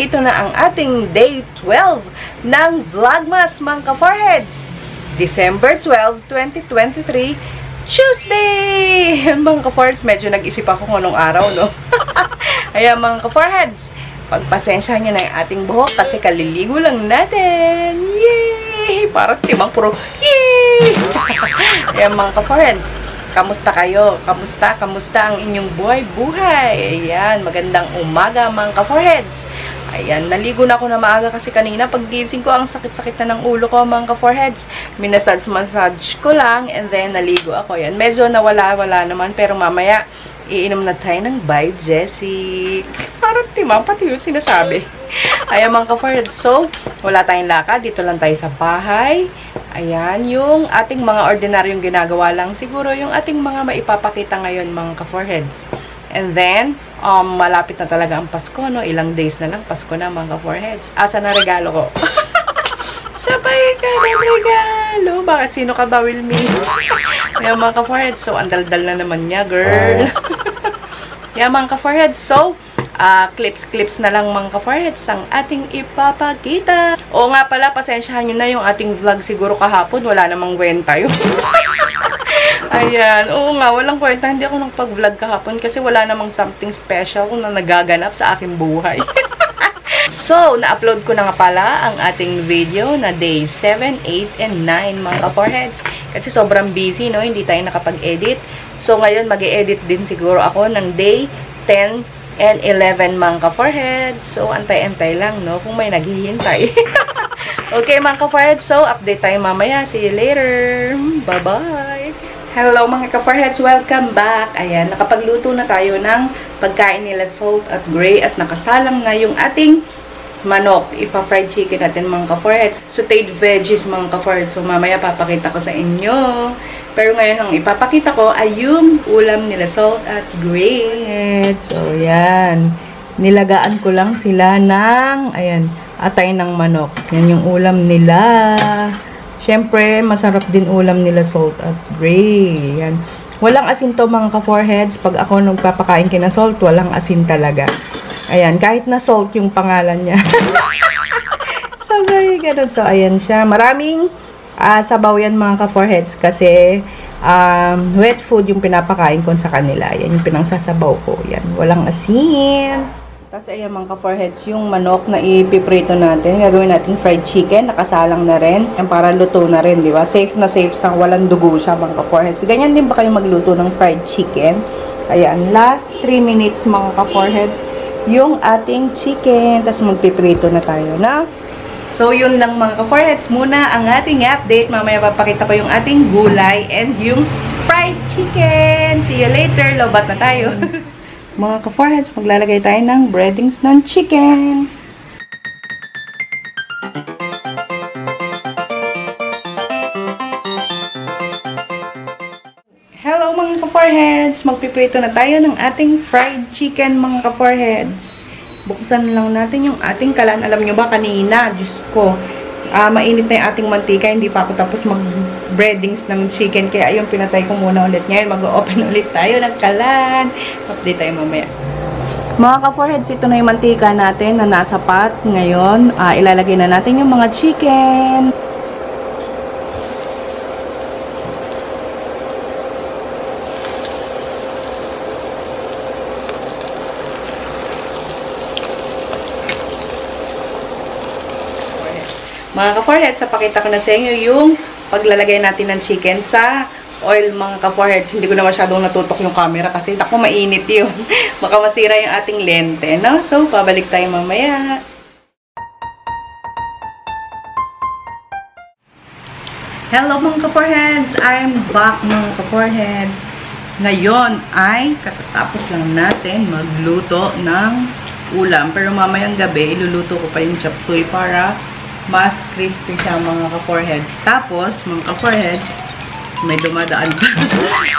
ito na ang ating day 12 ng Vlogmas, mga ka-foreheads. December 12, 2023, Tuesday! Mga ka-foreheads, medyo nag-isip ako kung anong araw, no? Ayan, mga ka-foreheads, pagpasensya nyo na yung ating buhok kasi kaliligo lang natin. Yay! Parang timang puro, yay! Ayan, mga ka-foreheads, kamusta kayo? Kamusta ang inyong buhay? Ayan, magandang umaga, mga ka-foreheads. Ayan, naligo na ako na maaga kasi kanina paggising ko, ang sakit-sakit na ng ulo ko, mga ka-foreheads. Minasage ko lang and then naligo ako. Ayan, medyo wala naman pero mamaya iinom na tayo ng Bye Jessie. Parang timang pati yung sinasabi. Ayan, mga ka-foreheads. So, wala tayong lakad. Dito lang tayo sa bahay. Ayan, yung ating mga ordinaryong ginagawa lang. Siguro yung ating mga maipapakita ngayon, mga ka-foreheads. And then, malapit na talaga ang Pasko, no? Ilang days na lang, Pasko na, mga ka-foreheads. Asa na regalo ko? Sabay ka ng regalo. Bakit? Sino ka ba, Wilmy? Ayan, mga ka-foreheads. So, ang daldal na naman niya, girl. Ayan, mga ka-foreheads. So, clips na lang, mga ka-foreheads, ang ating ipapakita. Oo nga pala, pasensyahan nyo na yung ating vlog siguro kahapon. Wala namang kwenta yun. Ayan. Oo nga, walang kwenta. Hindi ako nagpag-vlog kahapon kasi wala namang something special na nagaganap sa aking buhay. So, na-upload ko na nga pala ang ating video na day 7, 8, and 9, mga ka-foreheads. Kasi sobrang busy, no? Hindi tayo nakapag-edit. So, ngayon, mag-e-edit din siguro ako ng day 10 and 11, mga ka-foreheads. So, antay-antay lang, no? Kung may naghihintay. Okay, mga ka-foreheads. So, update tayo mamaya. See you later. Bye-bye! Hello mga ka-foreheads, welcome back. Ayan, nakapagluto na tayo ng pagkain nila Salt at Gray at nakasalang na yung ating manok. Ipa-fried chicken natin, mga ka-foreheads. Sauteed veggies, mga ka-foreheads. So mamaya papakita ko sa inyo. Pero ngayon ang ipapakita ko ay yung ulam nila Salt at Gray. So yan, nilagaan ko lang sila ng, ayan, atay ng manok. Yan yung ulam nila. Siyempre, masarap din ulam nila Salt at Gray. Yan. Walang asin to, mga ka-foreheads. Pag ako nagpapakain kina Salt, walang asin talaga. Ayan, kahit na Salt yung pangalan niya. Sabay, ganun. So, ayan siya. Maraming sabaw yan, mga ka-foreheads. Kasi, wet food yung pinapakain ko sa kanila. Yan yung pinangsasabaw ko. Yan, walang asin. Tapos, ayan, mga ka-foreheads, yung manok na ipiprito natin. Gagawin natin fried chicken. Nakasalang na rin. Yan, para luto na rin, di ba? Safe na safe sa walang dugo siya, mga ka-foreheads. Ganyan din ba kayo magluto ng fried chicken? Ayan, last 3 minutes, mga ka-foreheads, yung ating chicken. Tapos, magpiprito na tayo na. So, yun lang, mga ka-foreheads. Muna ang ating update. Mamaya papakita ko yung ating gulay and yung fried chicken. See you later. Lobat na tayo. Mga ka-foreheads, maglalagay tayo ng breadings ng chicken. Hello mga ka-foreheads! Magpiprito na tayo ng ating fried chicken, mga ka-foreheads. Buksan lang natin yung ating kalan. Alam nyo ba kanina, Diyos ko, mainit na yung ating mantika. Hindi pa ako tapos mag-breadings ng chicken. Kaya ayun, pinatay ko muna ulit. Ngayon, mag-open ulit tayo ng kalan. Update tayo mamaya. Mga ka-foreheads, ito na yung mantika natin na nasa pot. Ngayon, ilalagay na natin yung mga chicken. Mga ka-foreheads, napakita ko na sa inyo yung paglalagay natin ng chicken sa oil, mga ka-foreheads. Hindi ko na masyadong natutok yung camera kasi ako mainit yun. Baka masira yung ating lente, no? So, pabalik tayo mamaya. Hello mga ka-foreheads! I'm back, mga ka-foreheads. Ngayon ay katatapos lang natin magluto ng ulam. Pero mamayang gabi, iluluto ko pa yung chop suey para mas crispy siya, mga ka-foreheads. Tapos, mga ka-foreheads, may dumadaan pa.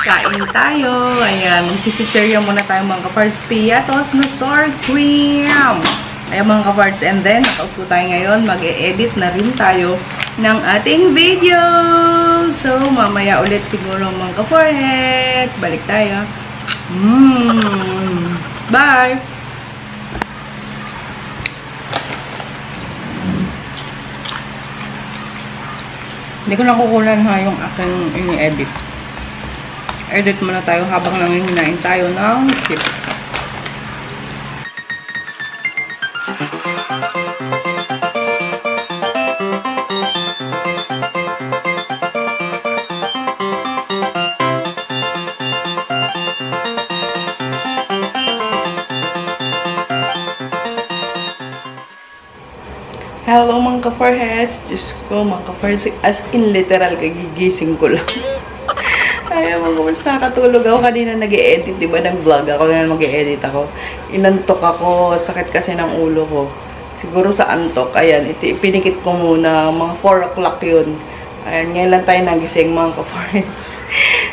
Kain tayo. Ayan, mag-sisirya muna tayo, mga ka-foreheads. Piatos na sour cream. Ayan, mga ka-foreheads. And then, nakaupo tayo ngayon. Mag-e-edit na rin tayo ng ating video. So, mamaya ulit siguro, mga ka-foreheads. Balik tayo. Bye! Hindi ko nakukulan ha yung aking ini-edit. Edit muna tayo habang nanginginain tayo ng chips. Hello mga ka-foreheads! Diyos ko mga ka-foreheads, as in literal kagigising ko lang. Ay mga ka-foreheads, nakatulog ako kanina nag-e-edit, diba? Nag-vlog ako na mag-e-edit ako. Inantok ako, sakit kasi ng ulo ko. Siguro sa antok, ayan, ipinikit ko muna, mga 4 o'clock yun. Ayan, ngayon lang tayo nagising mga ka-foreheads.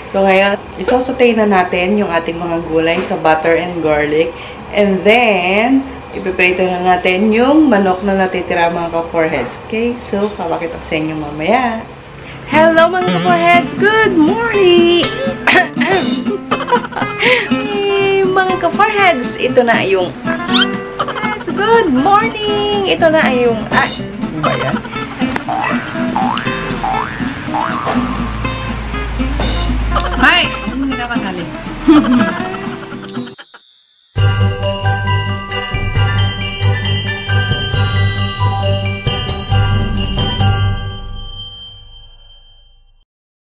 So ngayon, isosotay na natin yung ating mga gulay sa butter and garlic. And then, ipiprito na natin yung manok na natitira mga ka-foreheads. Okay? So, papakita ko sa inyo mamaya. Hello mga ka-foreheads! Good morning! Hey, mga ka-foreheads! Ito na yung... Good morning! Ito na yung... Ano ba yan? Hi! Hindi na kasali.